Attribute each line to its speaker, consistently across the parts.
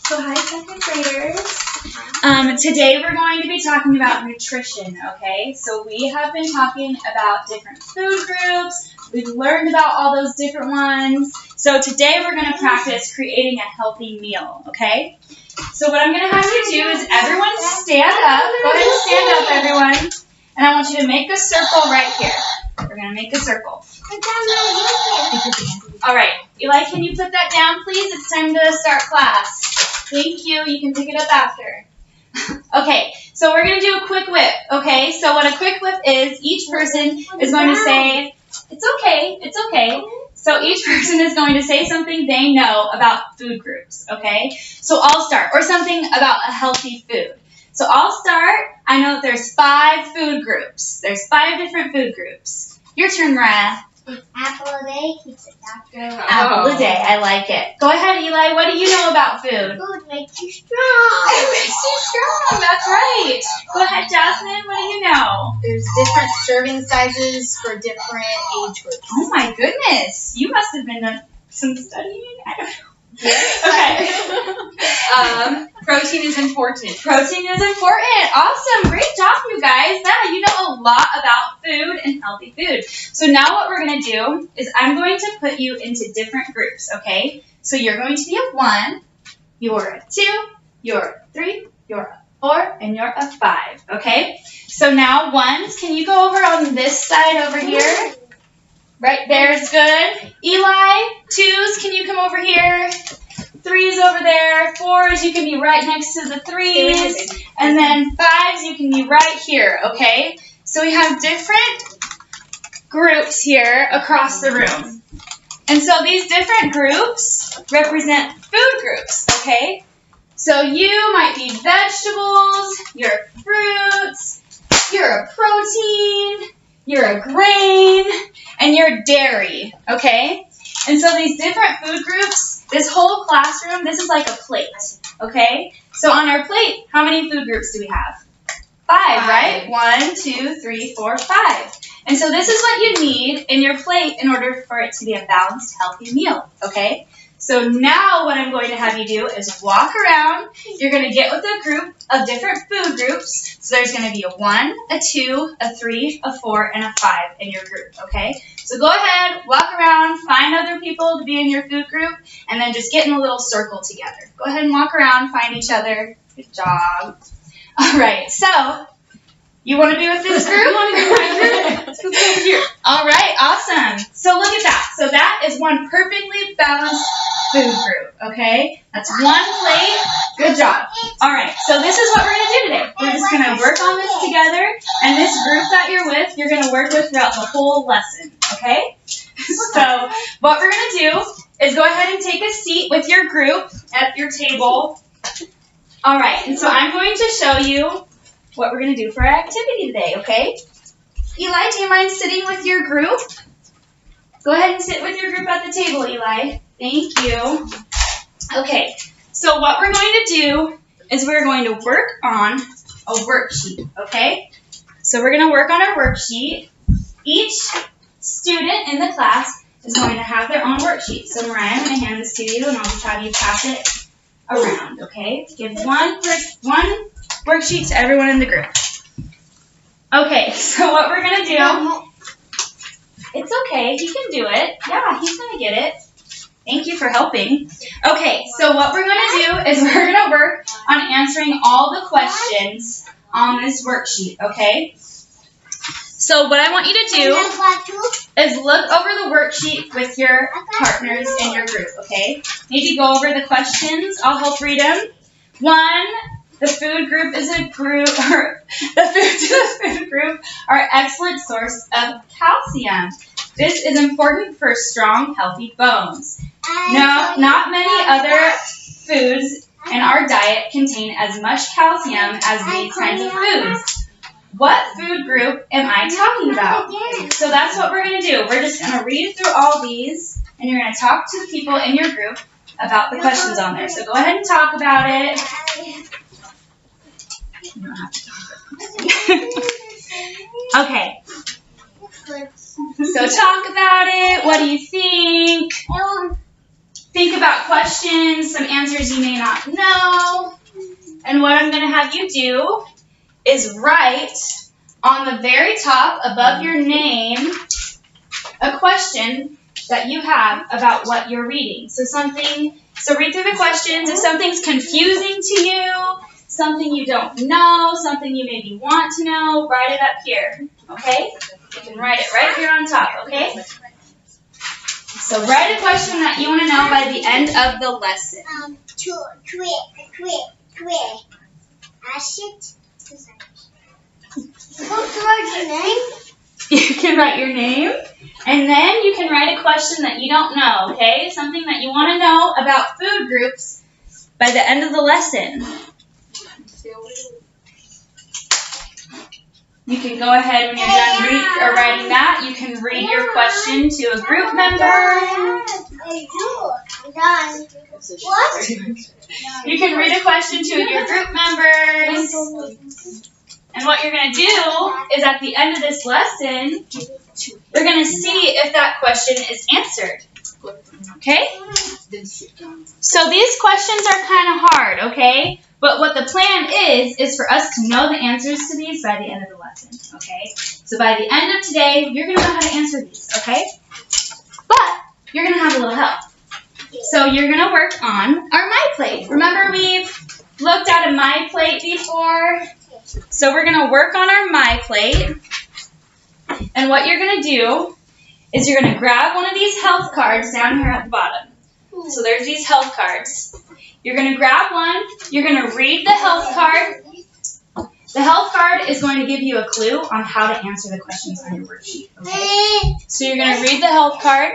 Speaker 1: So hi, second graders. Today we're going to be talking about nutrition, okay? So we have been talking about different food groups. We've learned about all those different ones. So today we're going to practice creating a healthy meal, okay? So what I'm going to have you do is everyone stand up. Go ahead and stand up, everyone. And I want you to make a circle right here. We're going to make a circle. All right. Eli, can you put that down, please? It's time to start class. Thank you. You can pick it up after. Okay, so we're going to do a quick whip, okay? So what a quick whip is, each person is going to say, it's okay, it's okay. So each person is going to say something they know about food groups, okay? So I'll start, or something about a healthy food. So I'll start. I know that there's 5 food groups. There's 5 different food groups. Your turn, Mariah.
Speaker 2: It's apple a day keeps the doctor away.
Speaker 1: Apple a day. I like it. Go ahead, Eli. What do you know about food?
Speaker 2: Food makes you strong.
Speaker 1: It makes you strong. That's right. Go ahead, Jasmine. What do you know?
Speaker 3: There's different serving sizes for different age groups.
Speaker 1: Oh, my goodness. You must have been doing some studying. I don't know. Okay.
Speaker 3: Protein is important.
Speaker 1: Protein is important. Awesome. Great job, you guys. Yeah, you know a lot about food and healthy food. So now what we're going to do is I'm going to put you into different groups, okay? So you're going to be a 1, you're a 2, you're a 3, you're a 4, and you're a 5, okay? So now 1s, can you go over on this side over here? Right there is good. Eli, 2s, can you come over here? 3s over there. 4s, you can be right next to the 3s. And then 5s, you can be right here, okay? So we have different groups here across the room. And so these different groups represent food groups, okay? So you might be vegetables, you're fruits, you're a protein, you're a grain, and you're dairy, okay? And so these different food groups, this whole classroom, this is like a plate, okay? So on our plate, how many food groups do we have? 5, right? 1, 2, 3, 4, 5. And so this is what you need in your plate in order for it to be a balanced, healthy meal, okay? So now what I'm going to have you do is walk around. You're going to get with a group of different food groups. So there's going to be a 1, a 2, a 3, a 4, and a 5 in your group, okay? So go ahead, walk around, find other people to be in your food group, and then just get in a little circle together. Go ahead and walk around, find each other. Good job. All right, so you want to be with this group? You want to be with my group? Let's go over here. All right, awesome. So look at that. So that is one perfectly balanced food group, okay? That's 1 plate. Good job. All right, so this is what we're going to do today. We're just going to work on this together, and this group that you're with, you're going to work with throughout the whole lesson, okay? So what we're going to do is go ahead and take a seat with your group at your table. All right, and so I'm going to show you what we're going to do for our activity today, okay? Eli, do you mind sitting with your group? Go ahead and sit with your group at the table, Eli. Thank you. Okay, so what we're going to do is we're going to work on a worksheet, okay? So we're going to work on our worksheet. Each student in the class is going to have their own worksheet. So Mariah, I'm going to hand this to you, and I'll just have you pass it around, okay? Give one worksheet to everyone in the group. Okay, so what we're going to do, it's okay, he can do it. Yeah, he's going to get it. Thank you for helping. Okay, so what we're going to do is we're going to work on answering all the questions on this worksheet, okay? So what I want you to do is look over the worksheet with your partners in your group, okay? Maybe go over the questions. I'll help read them. 1, the food group is a group, or the food group are an excellent source of calcium. This is important for strong, healthy bones. No, not many other foods in our diet contain as much calcium as these kinds of foods. What food group am I talking about? So that's what we're going to do. We're just going to read through all these, and you're going to talk to the people in your group about the questions on there. So go ahead and talk about it. You don't have to talk about it. Okay. So talk about it. What do you think? think about questions, some answers you may not know. And what I'm going to have you do is write on the very top above your name a question that you have about what you're reading. So read through the questions. If something's confusing to you, something you don't know, something you maybe want to know, write it up here, okay? You can write it right here on top, okay? So write a question that you want to know by the end of the lesson. You can write your name, and then you can write a question that you don't know, okay? Something that you want to know about food groups by the end of the lesson. You can go ahead when you're done writing that. You can read your question to a group member. You can read a question to your group members. And what you're going to do is at the end of this lesson, you're going to see if that question is answered. Okay? So these questions are kind of hard, okay? But what the plan is for us to know the answers to these by the end of the lesson, okay? So by the end of today, you're going to know how to answer these, okay? But you're going to have a little help. So you're going to work on our My Plate. Remember we've looked at a My Plate before? So we're going to work on our My Plate. And what you're going to do is you're going to grab one of these health cards down here at the bottom. So there's these health cards. You're going to grab one. You're going to read the health card. The health card is going to give you a clue on how to answer the questions on your worksheet. Okay? So you're going to read the health card.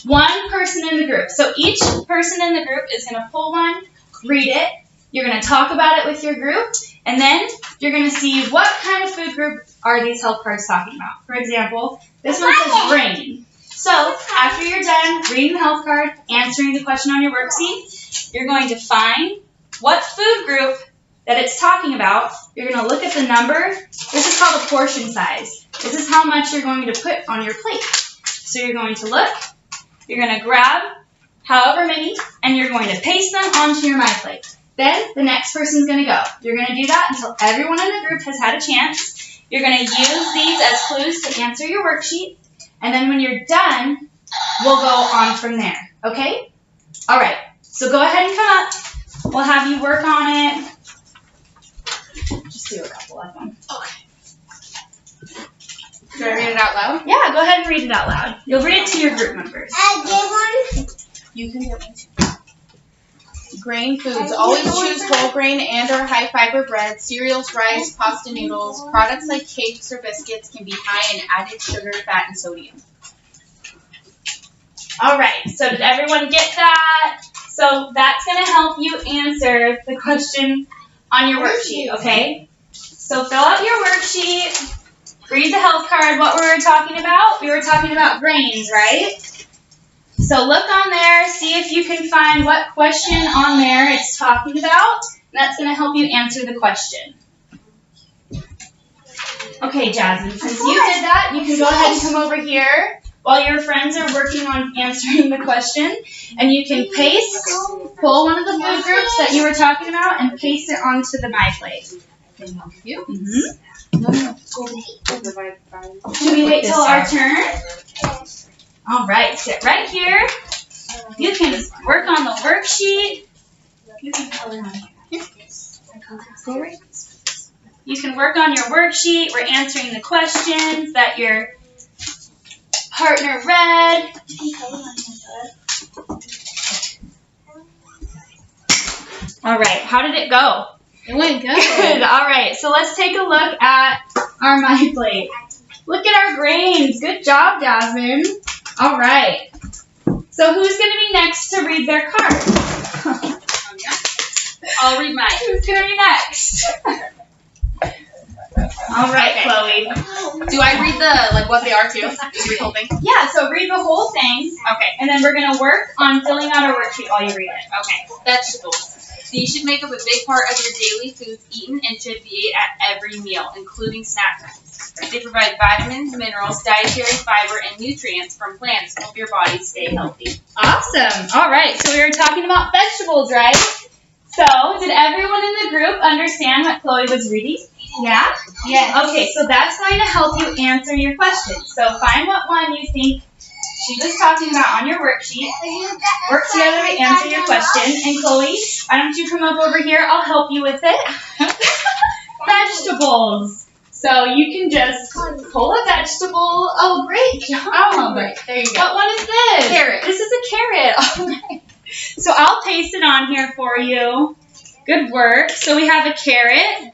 Speaker 1: One person in the group. So each person in the group is going to pull one, read it. You're going to talk about it with your group. And then you're going to see what kind of food group are these health cards talking about. For example, this one says grain. So after you're done reading the health card, answering the question on your worksheet, you're going to find what food group that it's talking about. You're going to look at the number. This is called a portion size. This is how much you're going to put on your plate. So you're going to look. You're going to grab however many, and you're going to paste them onto your My Plate. Then the next person's going to go. You're going to do that until everyone in the group has had a chance. You're going to use these as clues to answer your worksheet. And then when you're done, we'll go on from there. Okay? All right. So go ahead and come up. We'll have you work on it. Just do a couple of them.
Speaker 3: Okay. Should I read it out loud?
Speaker 1: Yeah, go ahead and read it out loud. You'll read it to your group members.
Speaker 3: You can get one too. Grain foods. Always choose whole grain and or high fiber bread, cereals, rice, pasta noodles. Products like cakes or biscuits can be high in added sugar, fat, and sodium.
Speaker 1: All right. So did everyone get that? So that's going to help you answer the question on your worksheet, okay? So fill out your worksheet. Read the health card. What were we talking about? We were talking about grains, right? So look on there, see if you can find what question on there it's talking about. And that's going to help you answer the question. Okay, Jasmine, since you did that, you can go ahead and come over here while your friends are working on answering the question. And you can pull one of the food groups that you were talking about and paste it onto the My Plate.
Speaker 3: Thank you.
Speaker 1: Mm-hmm. Should we wait till our turn? All right, sit right here. You can work on the worksheet. You can color on here. You can work on your worksheet. We're answering the questions that your partner read. All right, how did it go?
Speaker 3: It went good.
Speaker 1: Good. All right, so let's take a look at our My Plate. Look at our grains. Good job, Jasmine. All right. So who's going to be next to read their card?
Speaker 3: I'll read mine.
Speaker 1: Who's going to be next? All right,
Speaker 3: Okay.
Speaker 1: Chloe.
Speaker 3: Do I read what they are too? Just read the whole thing?
Speaker 1: Yeah, so read the whole thing,
Speaker 3: Okay.
Speaker 1: and then we're going to work on filling out our worksheet while you read it.
Speaker 3: Okay. Vegetables. These should make up a big part of your daily foods eaten and should be ate at every meal, including snack time. They provide vitamins, minerals, dietary fiber, and nutrients from plants to help your body stay healthy.
Speaker 1: Awesome. All right, so we were talking about vegetables, right? So, did everyone in the group understand what Chloe was reading? Yeah?
Speaker 2: Yes.
Speaker 1: Okay, so that's going to help you answer your questions. So, find what one you think she was talking about on your worksheet. Work together to answer your question. And Chloe, why don't you come up over here? I'll help you with it. Vegetables. So you can just pull a vegetable. Oh, great job.
Speaker 3: Oh, great. There you go.
Speaker 1: What one is this?
Speaker 3: Carrot.
Speaker 1: This is a carrot. All right. So I'll paste it on here for you. Good work. So we have a carrot.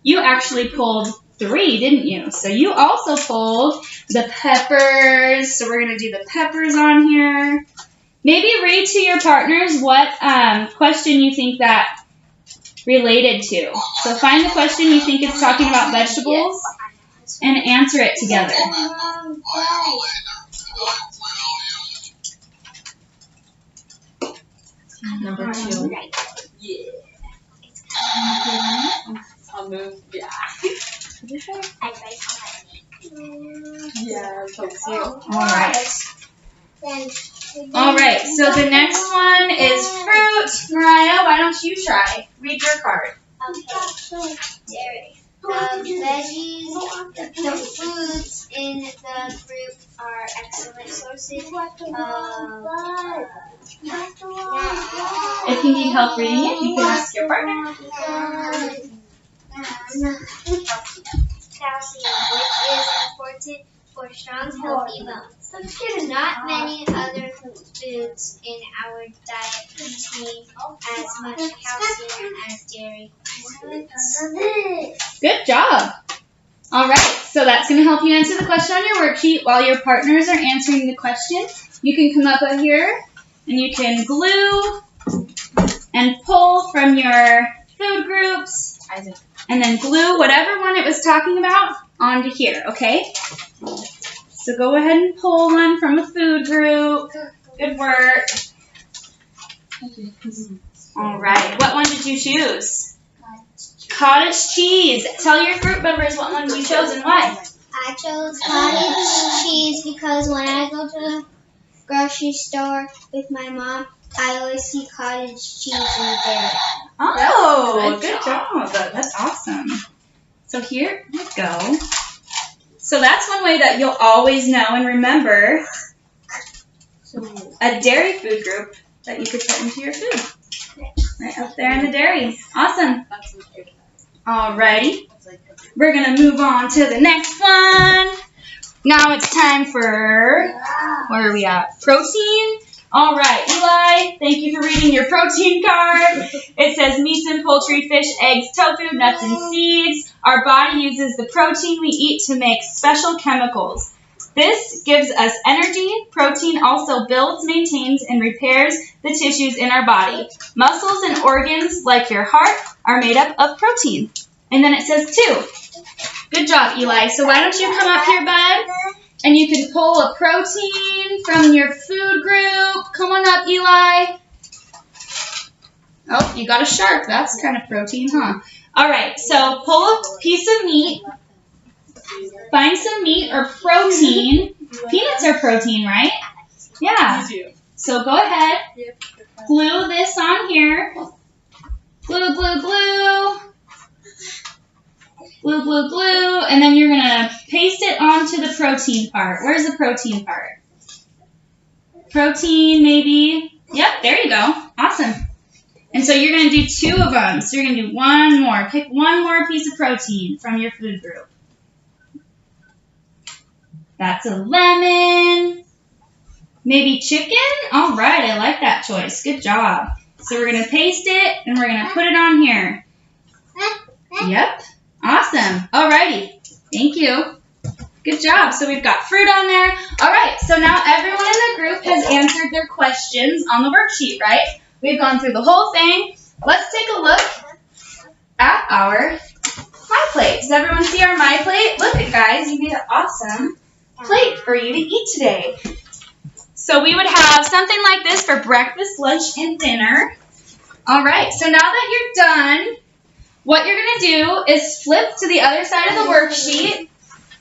Speaker 1: You actually pulled 3, didn't you? So you also pulled the peppers. So we're going to do the peppers on here. Maybe read to your partners what question you think that related to. So find the question you think it's talking about vegetables and answer it together.
Speaker 3: Number 2.
Speaker 2: Right.
Speaker 3: Yeah. I'll move. Yeah.
Speaker 2: I write on
Speaker 3: Yeah. Folks, you.
Speaker 1: All right.
Speaker 2: Then
Speaker 1: All right. So the next one is fruit. Mariah, why don't you try? Read your card.
Speaker 2: okay. Dairy. The veggies, the foods in the group are excellent sources of
Speaker 1: If you need help reading it, you can ask your partner.
Speaker 2: calcium, which is important for strong, healthy bones. Not many other foods in our diet contain as much calcium as dairy foods.
Speaker 1: Good job. All right. So that's going to help you answer the question on your worksheet. While your partners are answering the question, you can come up here and you can glue and pull from your food groups and then glue whatever one it was talking about onto here, okay? So go ahead and pull one from a food group. Good work. All right. What one did you choose? Cottage cheese. Tell your group members what one you chose and why.
Speaker 2: I chose cottage cheese because when I go to the grocery store with my mom, I always see cottage cheese in there.
Speaker 1: Oh,
Speaker 3: Good
Speaker 1: good job. That's awesome. So here we go. So that's one way that you'll always know and remember a dairy food group that you could put into your food. Right up there in the dairy. Awesome. Alrighty. We're going to move on to the next one. Now it's time for, where are we at? Protein. All right, Eli, thank you for reading your protein card. It says meats and poultry, fish, eggs, tofu, nuts, and seeds. Our body uses the protein we eat to make special chemicals. This gives us energy. Protein also builds, maintains, and repairs the tissues in our body. Muscles and organs, like your heart, are made up of protein. And then it says 2. Good job, Eli. So why don't you come up here, bud? And you can pull a protein from your food group. Come on up, Eli. Oh, you got a shark. That's kind of protein, huh? All right, so pull a piece of meat. Find some meat or protein. Peanuts are protein, right? Yeah. So go ahead. Glue this on here. Glue, glue, glue. Glue, glue, glue, and then you're going to paste it onto the protein part. Where's the protein part? Protein, maybe. Yep, there you go. Awesome. And so you're going to do 2 of them. So you're going to do one more. Pick one more piece of protein from your food group. That's a lemon. Maybe chicken? All right, I like that choice. Good job. So we're going to paste it, and we're going to put it on here. Yep. Awesome. Alrighty. Thank you. Good job. So we've got fruit on there. All right. So now everyone in the group has answered their questions on the worksheet, right? We've gone through the whole thing. Let's take a look at our My plate. Does everyone see our My Plate? Look at guys, you made an awesome plate for you to eat today. So we would have something like this for breakfast, lunch, and dinner. All right, so now that you're done, what you're going to do is flip to the other side of the worksheet,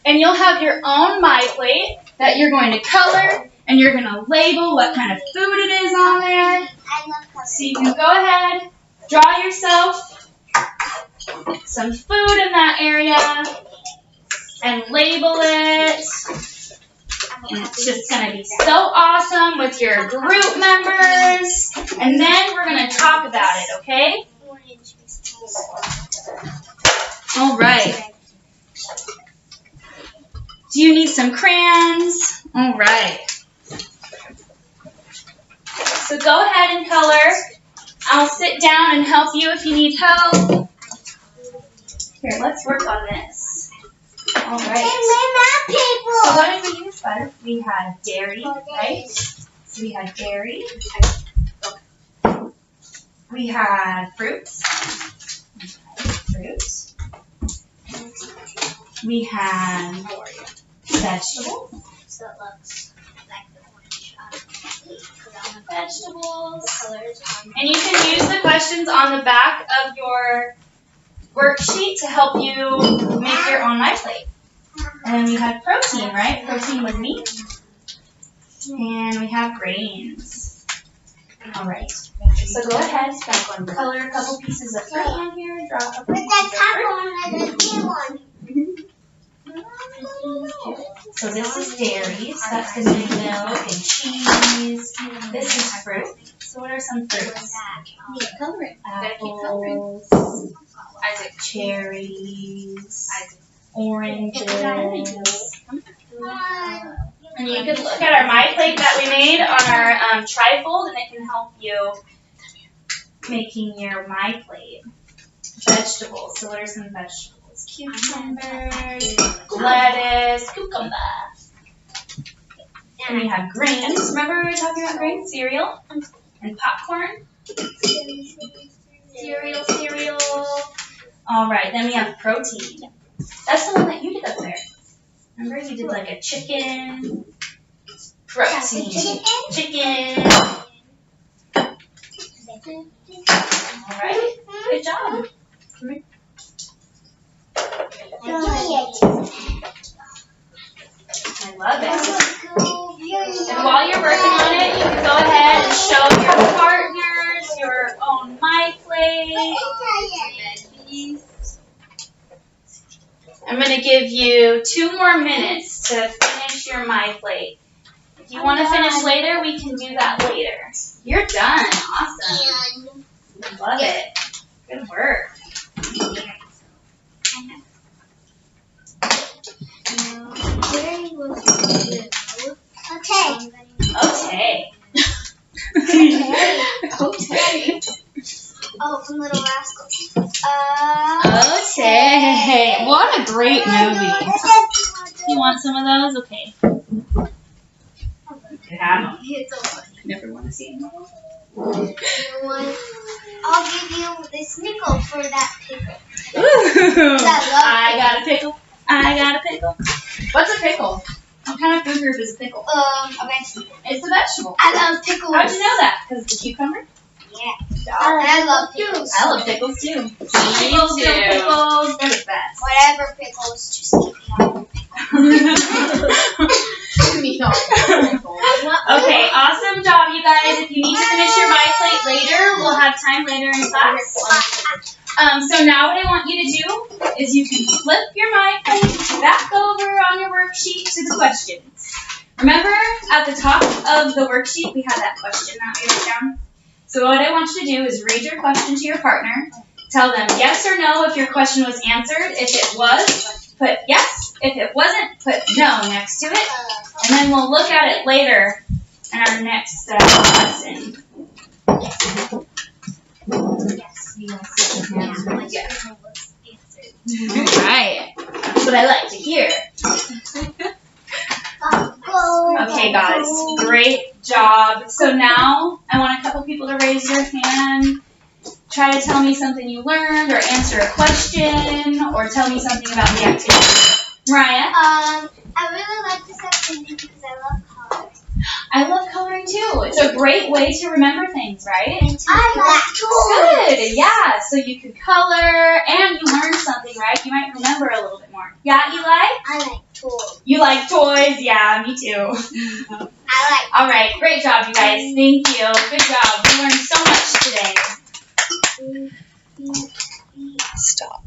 Speaker 1: and you'll have your own My Plate that you're going to color, and you're going to label what kind of food it is on there.
Speaker 2: I love coloring.
Speaker 1: So you can go ahead, draw yourself some food in that area, and label it. And it's just going to be so awesome with your group members. And then we're going to talk about it, okay? All right. Do you need some crayons? All right. So go ahead and color. I'll sit down and help you if you need help. Here, let's work on this. All right. So what did we use, Butter? We had dairy, right? So we had dairy. We had fruits. We had vegetables.
Speaker 2: So it looks like the orange
Speaker 1: Vegetables. And you can use the questions on the back of your worksheet to help you make your own My Plate. And then we had protein, right? Protein was meat. And we have grains. All right. So go ahead, color a couple pieces of fruit on here. Draw a couple pieces of fruit. So this is dairy, so that's going to be milk and cheese. This is fruit. So what are some fruits? Apples, cherries, oranges. And you can look at our My Plate that we made on our trifold, and it can help you making your My Plate. Vegetables. So what are some vegetables? Cucumbers, lettuce, cucumber. And we have grains. Remember we were talking about grains? Cereal and popcorn. Cereal. All right, then we have protein. That's the one that you did up there. Remember you did like a chicken. Protein. Chicken. All right, good job. Come here. I love it. And while you're working on it, you can go ahead and show your partners your own My Plate. I'm going to give you 2 more minutes to finish your My Plate. If you want to finish later, we can do that later. You're done. Awesome. Love it. Good work. Okay.
Speaker 2: Oh, from Little Rascals.
Speaker 1: Okay. What a great movie. You want some of those? Okay. You can have them.
Speaker 2: It's so funny.
Speaker 1: Never want to see them.
Speaker 2: I'll give you this nickel for that pickle.
Speaker 1: Ooh. I got a pickle. What's a pickle? What kind of food group is a pickle?
Speaker 2: A vegetable.
Speaker 1: It's a vegetable.
Speaker 2: I love pickles.
Speaker 1: How'd you know that? Because it's a cucumber?
Speaker 2: Yeah. I love pickles.
Speaker 1: I love pickles too. Pickles, they're the best.
Speaker 2: Whatever pickles, just keep me on.
Speaker 1: Okay, awesome job, you guys. If you need to finish your My Plate later, we'll have time later in class. So now what I want you to do is you can flip your My Plate back over on your worksheet to the questions. Remember, at the top of the worksheet, we had that question that we wrote down. So what I want you to do is read your question to your partner. Tell them yes or no if your question was answered. If it was, put yes. If it wasn't, put no next to it. And then we'll look at it later in our next lesson.
Speaker 2: Yes.
Speaker 1: Yes. All right. That's what I like to hear. Okay, guys. Great job. So now I want a couple people to raise their hand. try to tell me something you learned, or answer a question, or tell me something about the activity. Mariah?
Speaker 2: I really like this activity because I love coloring.
Speaker 1: I love coloring too. It's a great way to remember things, right?
Speaker 2: I like
Speaker 1: Good, yeah. So you can color and you learn something, right? You might remember a little bit more. Yeah, Eli?
Speaker 2: I like toys.
Speaker 1: You like toys? Yeah, me too. All right, great job, you guys. Thank you. Good job. We learned so much today.
Speaker 4: Stop.